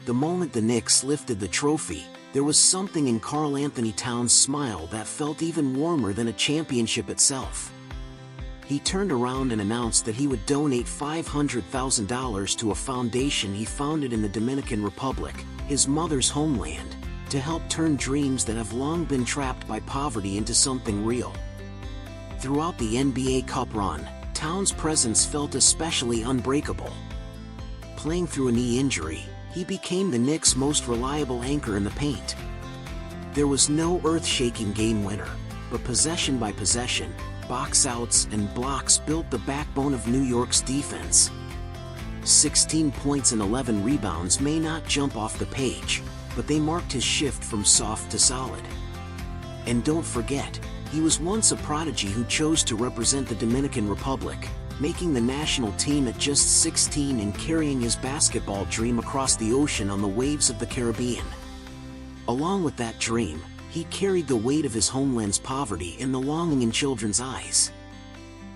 The moment the Knicks lifted the trophy, there was something in Karl-Anthony Towns' smile that felt even warmer than a championship itself. He turned around and announced that he would donate $500,000 to a foundation he founded in the Dominican Republic, his mother's homeland, to help turn dreams that have long been trapped by poverty into something real. Throughout the NBA Cup run, Towns' presence felt especially unbreakable. Playing through a knee injury, he became the Knicks' most reliable anchor in the paint. There was no earth-shaking game winner, but possession by possession, box outs and blocks built the backbone of New York's defense. 16 points and 11 rebounds may not jump off the page, but they marked his shift from soft to solid. And don't forget, he was once a prodigy who chose to represent the Dominican Republic, making the national team at just 16 and carrying his basketball dream across the ocean on the waves of the Caribbean. Along with that dream, he carried the weight of his homeland's poverty and the longing in children's eyes.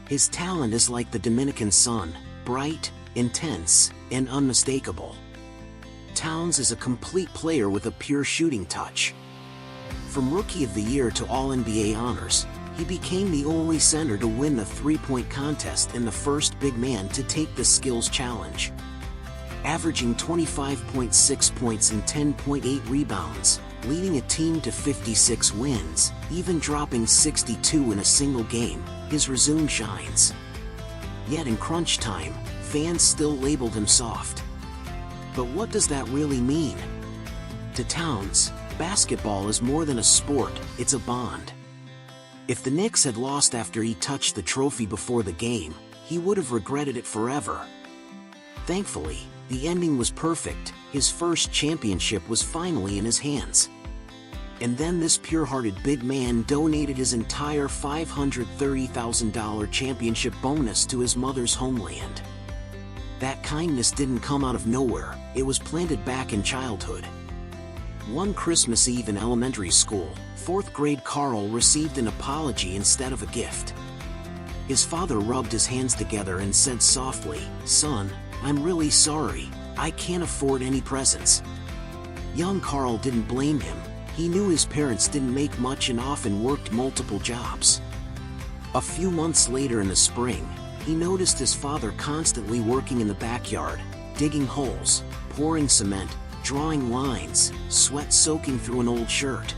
His talent is like the Dominican sun, bright, intense, and unmistakable. Towns is a complete player with a pure shooting touch. From Rookie of the Year to All-NBA honors, he became the only center to win the three-point contest and the first big man to take the skills challenge. Averaging 25.6 points and 10.8 rebounds, leading a team to 56 wins, even dropping 62 in a single game, his resume shines. Yet in crunch time, fans still labeled him soft. But what does that really mean? To Towns, basketball is more than a sport, it's a bond. If the Knicks had lost after he touched the trophy before the game, he would have regretted it forever. Thankfully, the ending was perfect. His first championship was finally in his hands. And then this pure-hearted big man donated his entire $530,000 championship bonus to his mother's homeland. That kindness didn't come out of nowhere, it was planted back in childhood. One Christmas Eve in elementary school, 4th grade Karl received an apology instead of a gift. His father rubbed his hands together and said softly, "Son, I'm really sorry, I can't afford any presents." Young Karl didn't blame him. He knew his parents didn't make much and often worked multiple jobs. A few months later in the spring, he noticed his father constantly working in the backyard, digging holes, pouring cement, drawing lines, sweat soaking through an old shirt.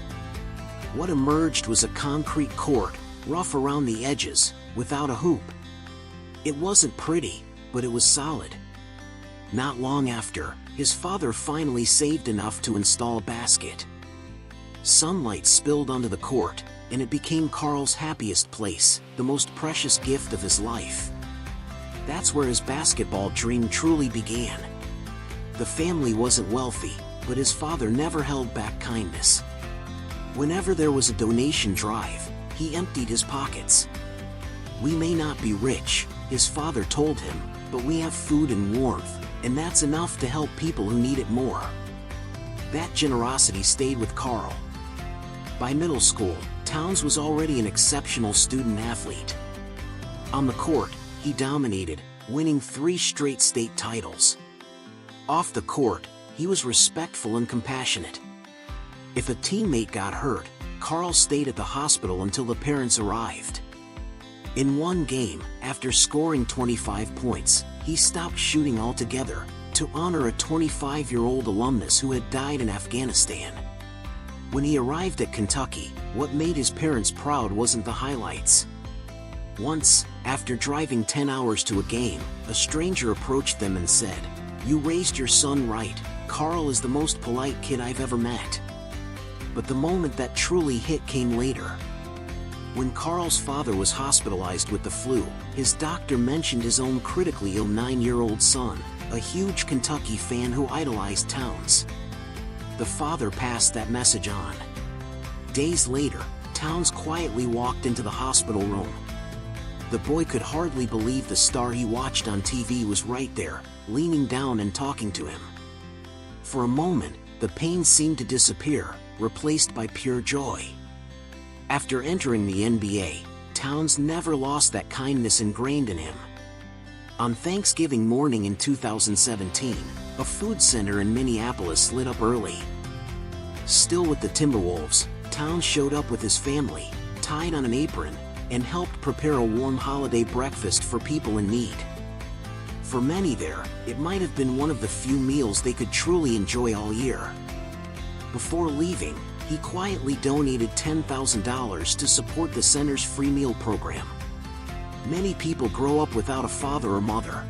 What emerged was a concrete court, rough around the edges, without a hoop. It wasn't pretty, but it was solid. Not long after, his father finally saved enough to install a basket. Sunlight spilled onto the court, and it became Karl's happiest place, the most precious gift of his life. That's where his basketball dream truly began. The family wasn't wealthy, but his father never held back kindness. Whenever there was a donation drive, he emptied his pockets. "We may not be rich," his father told him, "but we have food and warmth, and that's enough to help people who need it more." That generosity stayed with Karl. By middle school, Towns was already an exceptional student-athlete. On the court, he dominated, winning 3 straight state titles. Off the court, he was respectful and compassionate. If a teammate got hurt, Karl stayed at the hospital until the parents arrived. In one game, after scoring 25 points, he stopped shooting altogether, to honor a 25-year-old alumnus who had died in Afghanistan. When he arrived at Kentucky, what made his parents proud wasn't the highlights. Once, after driving 10 hours to a game, a stranger approached them and said, "You raised your son right, Karl is the most polite kid I've ever met." But the moment that truly hit came later. When Karl's father was hospitalized with the flu, his doctor mentioned his own critically ill 9-year-old son, a huge Kentucky fan who idolized Towns. The father passed that message on. Days later, Towns quietly walked into the hospital room. The boy could hardly believe the star he watched on TV was right there, leaning down and talking to him. For a moment, the pain seemed to disappear, replaced by pure joy. After entering the NBA, Towns never lost that kindness ingrained in him. On Thanksgiving morning in 2017, a food center in Minneapolis lit up early. Still with the Timberwolves, Towns showed up with his family, tied on an apron, and helped prepare a warm holiday breakfast for people in need. For many there, it might have been one of the few meals they could truly enjoy all year. Before leaving, he quietly donated $10,000 to support the center's free meal program. Many people grow up without a father or mother.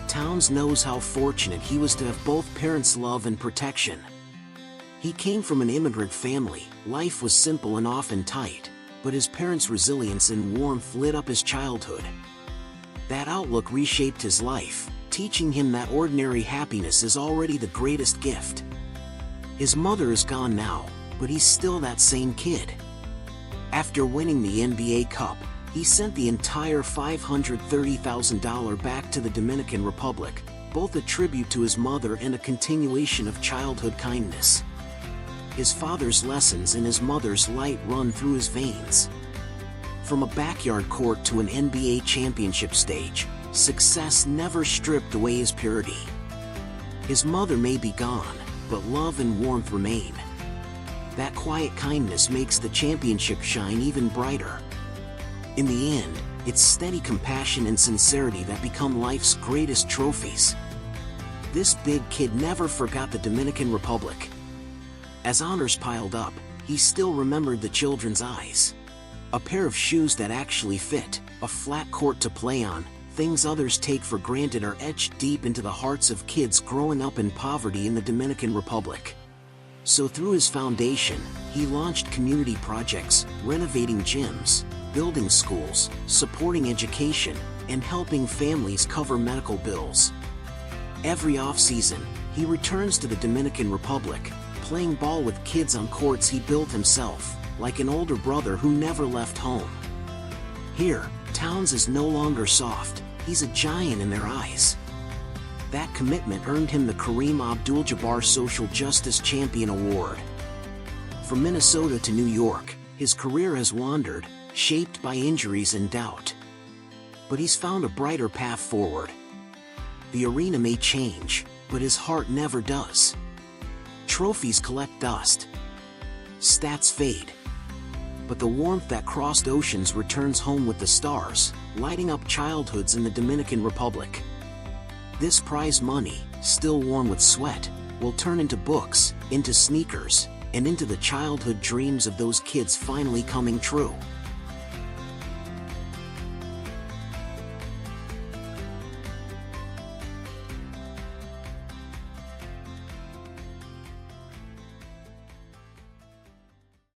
Towns knows how fortunate he was to have both parents' love and protection. He came from an immigrant family, life was simple and often tight, but his parents' resilience and warmth lit up his childhood. That outlook reshaped his life, teaching him that ordinary happiness is already the greatest gift. His mother is gone now, but he's still that same kid. After winning the NBA Cup, he sent the entire $530,000 back to the Dominican Republic, both a tribute to his mother and a continuation of childhood kindness. His father's lessons and his mother's light run through his veins. From a backyard court to an NBA championship stage, success never stripped away his purity. His mother may be gone, but love and warmth remain. That quiet kindness makes the championship shine even brighter. In the end, it's steady compassion and sincerity that become life's greatest trophies. This big kid never forgot the Dominican Republic. As honors piled up, he still remembered the children's eyes. A pair of shoes that actually fit, a flat court to play on, things others take for granted are etched deep into the hearts of kids growing up in poverty in the Dominican Republic. So through his foundation, he launched community projects, renovating gyms, building schools, supporting education, and helping families cover medical bills. Every off-season, he returns to the Dominican Republic, playing ball with kids on courts he built himself, like an older brother who never left home. Here, Towns is no longer soft, he's a giant in their eyes. That commitment earned him the Kareem Abdul-Jabbar Social Justice Champion Award. From Minnesota to New York, his career has wandered, shaped by injuries and doubt. But he's found a brighter path forward. The arena may change, but his heart never does. Trophies collect dust. Stats fade. But the warmth that crossed oceans returns home with the stars, lighting up childhoods in the Dominican Republic. This prize money, still warm with sweat, will turn into books, into sneakers, and into the childhood dreams of those kids finally coming true.